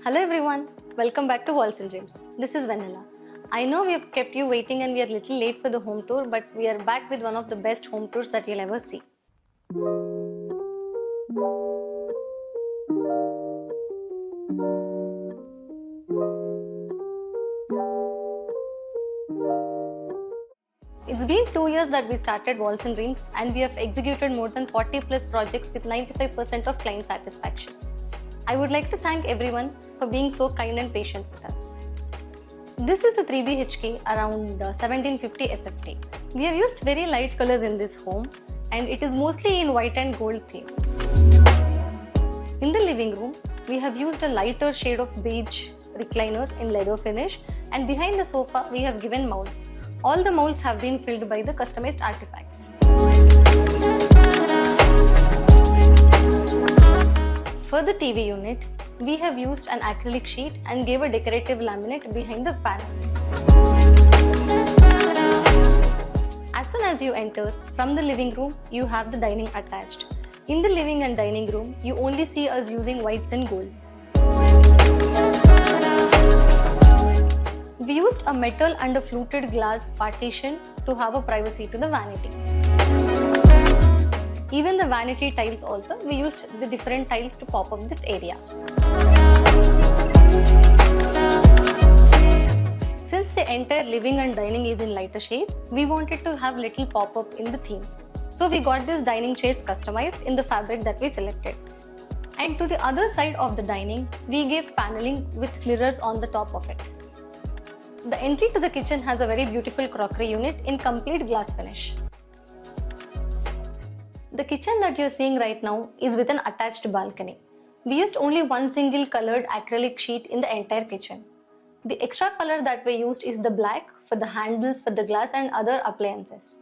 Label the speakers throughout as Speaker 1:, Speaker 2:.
Speaker 1: Hello everyone, welcome back to Walls and Dreams. This is Vanilla. I know we have kept you waiting and we are a little late for the home tour, but we are back with one of the best home tours that you'll ever see. It's been 2 years that we started Walls and Dreams and we have executed more than 40 plus projects with 95% of client satisfaction. I would like to thank everyone for being so kind and patient with us. This is a 3 BHK around 1750 SFT. We have used very light colors in this home and it is mostly in white and gold theme. In the living room, we have used a lighter shade of beige recliner in leather finish, and behind the sofa we have given mounts. All the molds have been filled by the customized artifacts. For the TV unit, we have used an acrylic sheet and gave a decorative laminate behind the panel. As soon as you enter, from the living room, you have the dining attached. In the living and dining room, you only see us using whites and golds. We used a metal and a fluted glass partition to have a privacy to the vanity. Even the vanity tiles also, we used the different tiles to pop up that area. Since the entire living and dining is in lighter shades, we wanted to have little pop-up in the theme. So we got these dining chairs customized in the fabric that we selected. And to the other side of the dining, we gave paneling with mirrors on the top of it. The entry to the kitchen has a very beautiful crockery unit in complete glass finish. The kitchen that you're seeing right now is with an attached balcony. We used only one single colored acrylic sheet in the entire kitchen. The extra color that we used is the black for the handles for the glass and other appliances.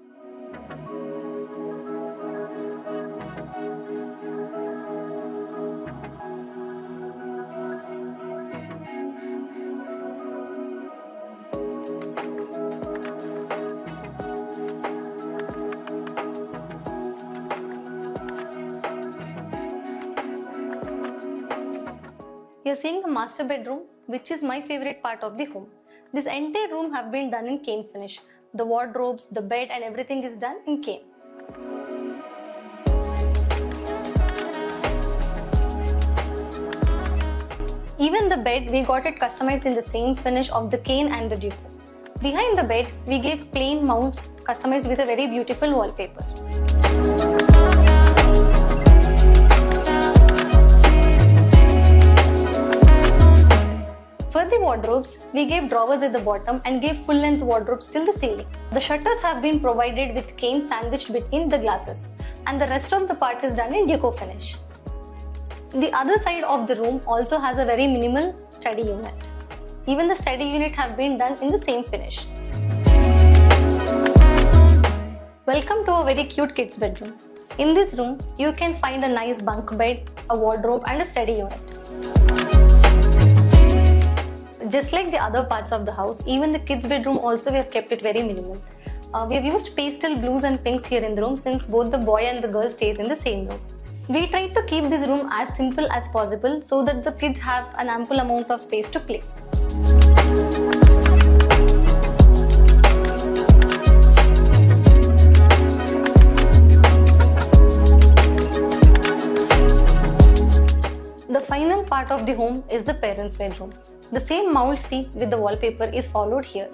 Speaker 1: You're seeing the master bedroom, which is my favorite part of the home. This entire room have been done in cane finish. The wardrobes, the bed and everything is done in cane. Even the bed, we got it customized in the same finish of the cane and the deco. Behind the bed, we gave plain mounts customized with a very beautiful wallpaper. For the wardrobes, we gave drawers at the bottom and gave full-length wardrobes till the ceiling. The shutters have been provided with cane sandwiched between the glasses, and the rest of the part is done in deco finish. The other side of the room also has a very minimal study unit. Even the study unit have been done in the same finish. Welcome to a very cute kids bedroom. In this room, you can find a nice bunk bed, a wardrobe and a study unit. Just like the other parts of the house, even the kids' bedroom also we have kept it very minimal. We have used pastel blues and pinks here in the room since both the boy and the girl stays in the same room. We tried to keep this room as simple as possible so that the kids have an ample amount of space to play. The final part of the home is the parents' bedroom. The same mould see with the wallpaper is followed here.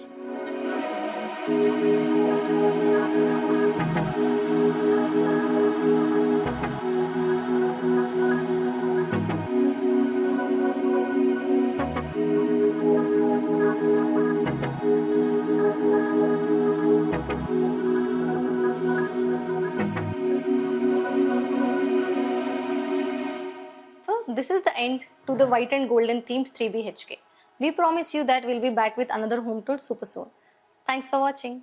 Speaker 1: So this is the end to the white and golden themed 3 BHK. We promise you that we'll be back with another home tour super soon. Thanks for watching.